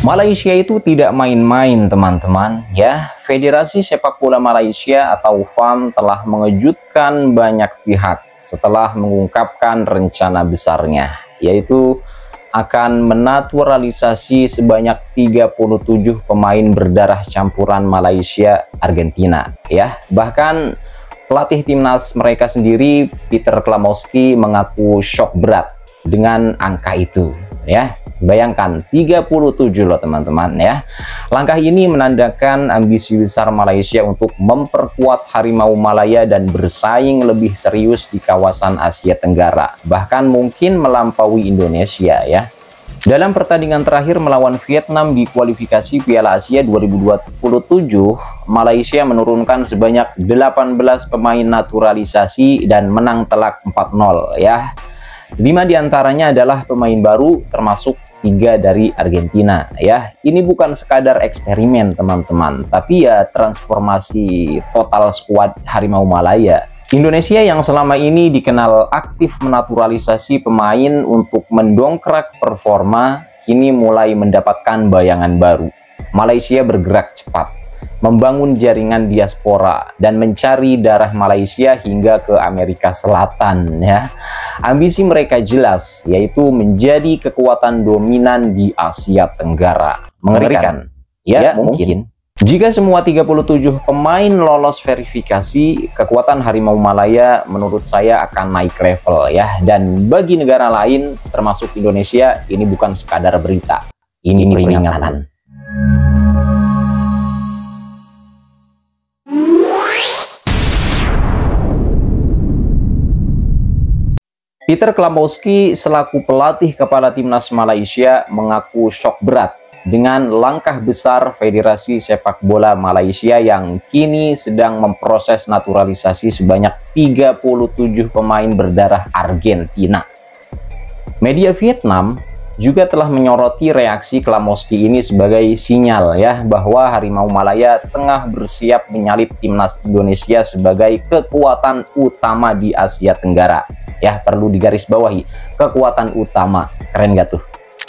Malaysia itu tidak main-main teman-teman ya. Federasi Sepak Bola Malaysia atau FAM telah mengejutkan banyak pihak setelah mengungkapkan rencana besarnya, yaitu akan menaturalisasi sebanyak 37 pemain berdarah campuran Malaysia Argentina ya. Bahkan pelatih timnas mereka sendiri, Peter Klamowski, mengaku shock berat dengan angka itu ya. Bayangkan 37 loh teman-teman ya. Langkah ini menandakan ambisi besar Malaysia untuk memperkuat Harimau Malaya dan bersaing lebih serius di kawasan Asia Tenggara, bahkan mungkin melampaui Indonesia ya. Dalam pertandingan terakhir melawan Vietnam di kualifikasi Piala Asia 2027, Malaysia menurunkan sebanyak 18 pemain naturalisasi dan menang telak 4-0 ya. 5 diantaranya adalah pemain baru, termasuk 3 dari Argentina ya. Ini bukan sekadar eksperimen teman-teman, tapi ya transformasi total skuad Harimau Malaya. Indonesia yang selama ini dikenal aktif menaturalisasi pemain untuk mendongkrak performa, kini mulai mendapatkan bayangan baru. Malaysia bergerak cepat, membangun jaringan diaspora dan mencari darah Malaysia hingga ke Amerika Selatan ya. Ambisi mereka jelas, yaitu menjadi kekuatan dominan di Asia Tenggara. Mengerikan? Ya, mungkin. Jika semua 37 pemain lolos verifikasi, kekuatan Harimau Malaya menurut saya akan naik level ya. Dan bagi negara lain, termasuk Indonesia, ini bukan sekadar berita, ini peringatan. Peter Klamowski selaku pelatih kepala timnas Malaysia mengaku shock berat dengan langkah besar Federasi Sepak Bola Malaysia yang kini sedang memproses naturalisasi sebanyak 37 pemain berdarah Argentina. Media Vietnam juga telah menyoroti reaksi Klamowski ini sebagai sinyal ya bahwa Harimau Malaya tengah bersiap menyalip timnas Indonesia sebagai kekuatan utama di Asia Tenggara. Ya, perlu digarisbawahi, kekuatan utama. Keren gak tuh?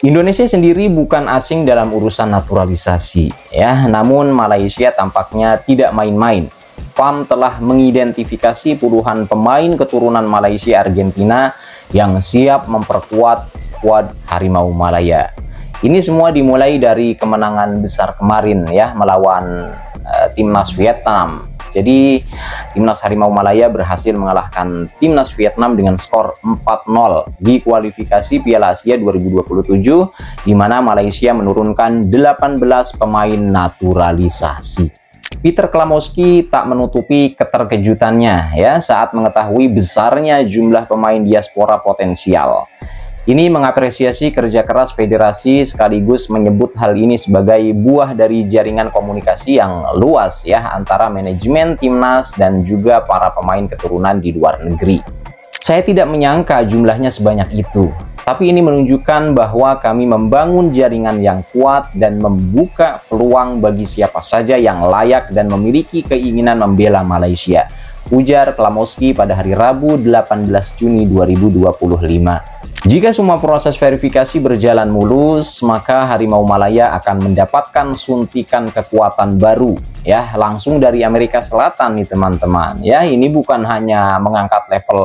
Indonesia sendiri bukan asing dalam urusan naturalisasi ya, namun Malaysia tampaknya tidak main-main. FAM telah mengidentifikasi puluhan pemain keturunan Malaysia Argentina yang siap memperkuat skuad Harimau Malaya. Ini semua dimulai dari kemenangan besar kemarin ya melawan timnas Vietnam. Jadi timnas Harimau Malaya berhasil mengalahkan timnas Vietnam dengan skor 4-0 di kualifikasi Piala Asia 2027, di mana Malaysia menurunkan 18 pemain naturalisasi. Peter Klamowski tak menutupi keterkejutannya ya saat mengetahui besarnya jumlah pemain diaspora potensial. Ini mengapresiasi kerja keras federasi sekaligus menyebut hal ini sebagai buah dari jaringan komunikasi yang luas ya antara manajemen timnas dan juga para pemain keturunan di luar negeri. Saya tidak menyangka jumlahnya sebanyak itu, tapi ini menunjukkan bahwa kami membangun jaringan yang kuat dan membuka peluang bagi siapa saja yang layak dan memiliki keinginan membela Malaysia, ujar Klamowski pada hari Rabu 18 Juni 2025. Jika semua proses verifikasi berjalan mulus, maka Harimau Malaya akan mendapatkan suntikan kekuatan baru ya, langsung dari Amerika Selatan nih teman-teman. Ya, ini bukan hanya mengangkat level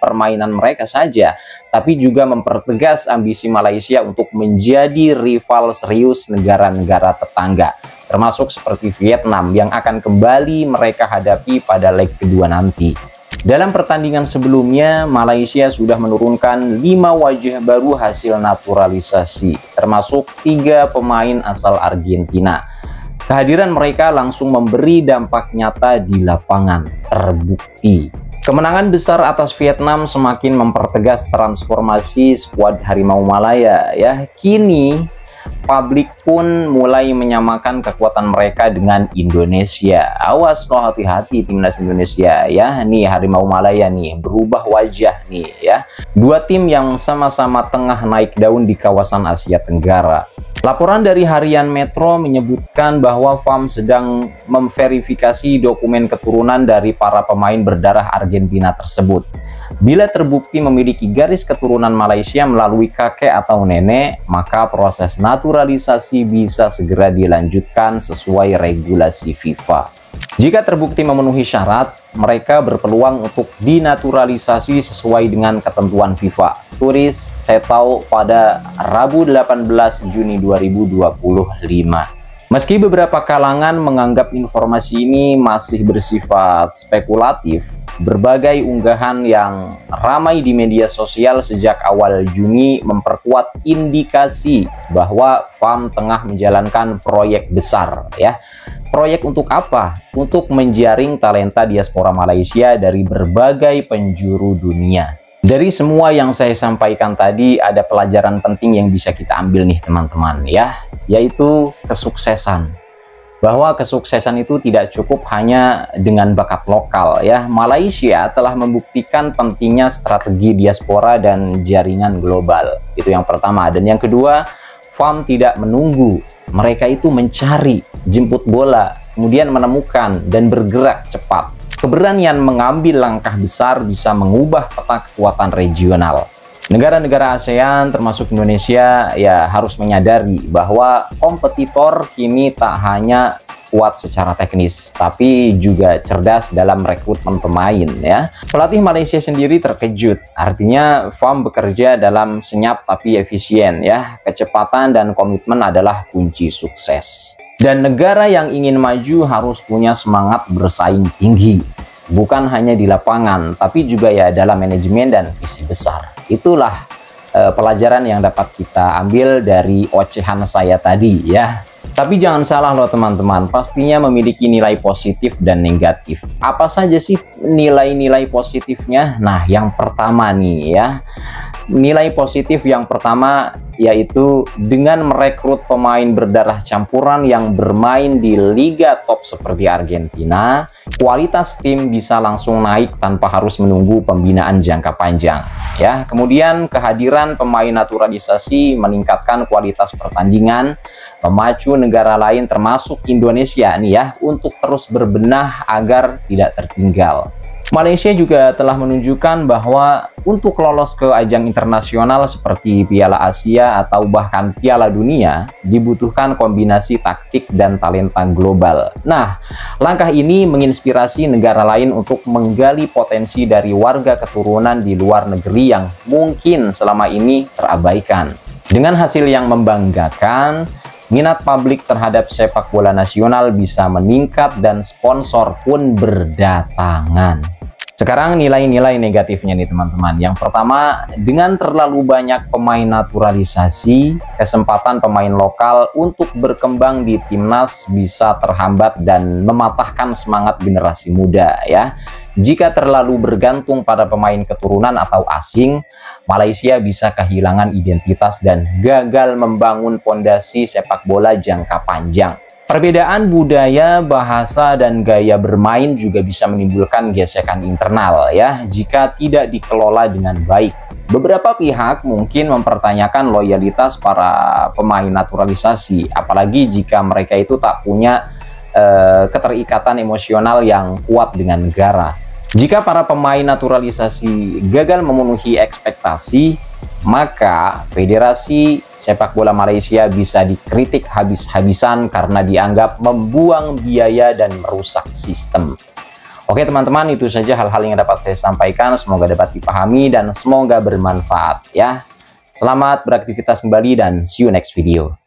permainan mereka saja, tapi juga mempertegas ambisi Malaysia untuk menjadi rival serius negara-negara tetangga, termasuk seperti Vietnam yang akan kembali mereka hadapi pada leg kedua nanti. Dalam pertandingan sebelumnya, Malaysia sudah menurunkan 5 wajah baru hasil naturalisasi, termasuk 3 pemain asal Argentina. Kehadiran mereka langsung memberi dampak nyata di lapangan, terbukti. Kemenangan besar atas Vietnam semakin mempertegas transformasi skuad Harimau Malaya ya. Kini publik pun mulai menyamakan kekuatan mereka dengan Indonesia. Awas lo, hati-hati timnas Indonesia ya. Nih Harimau Malaya nih berubah wajah nih ya. Dua tim yang sama-sama tengah naik daun di kawasan Asia Tenggara. Laporan dari Harian Metro menyebutkan bahwa FAM sedang memverifikasi dokumen keturunan dari para pemain berdarah Argentina tersebut. Bila terbukti memiliki garis keturunan Malaysia melalui kakek atau nenek, maka proses naturalisasi bisa segera dilanjutkan sesuai regulasi FIFA. Jika terbukti memenuhi syarat, mereka berpeluang untuk dinaturalisasi sesuai dengan ketentuan FIFA. Turis Setau pada Rabu 18 Juni 2025. Meski beberapa kalangan menganggap informasi ini masih bersifat spekulatif, berbagai unggahan yang ramai di media sosial sejak awal Juni memperkuat indikasi bahwa FAM tengah menjalankan proyek besar, ya. Proyek untuk apa? Untuk menjaring talenta diaspora Malaysia dari berbagai penjuru dunia. Dari semua yang saya sampaikan tadi, ada pelajaran penting yang bisa kita ambil nih teman-teman, ya, yaitu kesuksesan. Bahwa kesuksesan itu tidak cukup hanya dengan bakat lokal, ya. Malaysia telah membuktikan pentingnya strategi diaspora dan jaringan global. Itu yang pertama. Dan yang kedua, FAM tidak menunggu. Mereka itu mencari, jemput bola, kemudian menemukan dan bergerak cepat. Keberanian mengambil langkah besar bisa mengubah peta kekuatan regional. Negara-negara ASEAN termasuk Indonesia ya harus menyadari bahwa kompetitor kini tak hanya kuat secara teknis, tapi juga cerdas dalam rekrutmen pemain, ya. Pelatih Malaysia sendiri terkejut, artinya FAM bekerja dalam senyap tapi efisien, ya. Kecepatan dan komitmen adalah kunci sukses. Dan negara yang ingin maju harus punya semangat bersaing tinggi, bukan hanya di lapangan, tapi juga ya dalam manajemen dan visi besar. Itulah pelajaran yang dapat kita ambil dari ocehan saya tadi, ya. Tapi jangan salah loh teman-teman, pastinya memiliki nilai positif dan negatif. Apa saja sih nilai-nilai positifnya? Nah, yang pertama nih ya, nilai positif yang pertama yaitu dengan merekrut pemain berdarah campuran yang bermain di liga top seperti Argentina, kualitas tim bisa langsung naik tanpa harus menunggu pembinaan jangka panjang, ya. Kemudian kehadiran pemain naturalisasi meningkatkan kualitas pertandingan, memacu negara lain termasuk Indonesia nih ya untuk terus berbenah agar tidak tertinggal. Malaysia juga telah menunjukkan bahwa untuk lolos ke ajang internasional seperti Piala Asia atau bahkan Piala Dunia dibutuhkan kombinasi taktik dan talenta global. Nah, langkah ini menginspirasi negara lain untuk menggali potensi dari warga keturunan di luar negeri yang mungkin selama ini terabaikan. Dengan hasil yang membanggakan, minat publik terhadap sepak bola nasional bisa meningkat dan sponsor pun berdatangan. Sekarang nilai-nilai negatifnya nih teman-teman. Yang pertama, dengan terlalu banyak pemain naturalisasi, kesempatan pemain lokal untuk berkembang di timnas bisa terhambat dan mematahkan semangat generasi muda, ya. Jika terlalu bergantung pada pemain keturunan atau asing, Malaysia bisa kehilangan identitas dan gagal membangun fondasi sepak bola jangka panjang. Perbedaan budaya, bahasa, dan gaya bermain juga bisa menimbulkan gesekan internal ya jika tidak dikelola dengan baik. Beberapa pihak mungkin mempertanyakan loyalitas para pemain naturalisasi, apalagi jika mereka itu tak punya keterikatan emosional yang kuat dengan negara. Jika para pemain naturalisasi gagal memenuhi ekspektasi, maka Federasi Sepak Bola Malaysia bisa dikritik habis-habisan karena dianggap membuang biaya dan merusak sistem. Oke teman-teman, itu saja hal-hal yang dapat saya sampaikan. Semoga dapat dipahami dan semoga bermanfaat ya. Selamat beraktivitas kembali dan see you next video.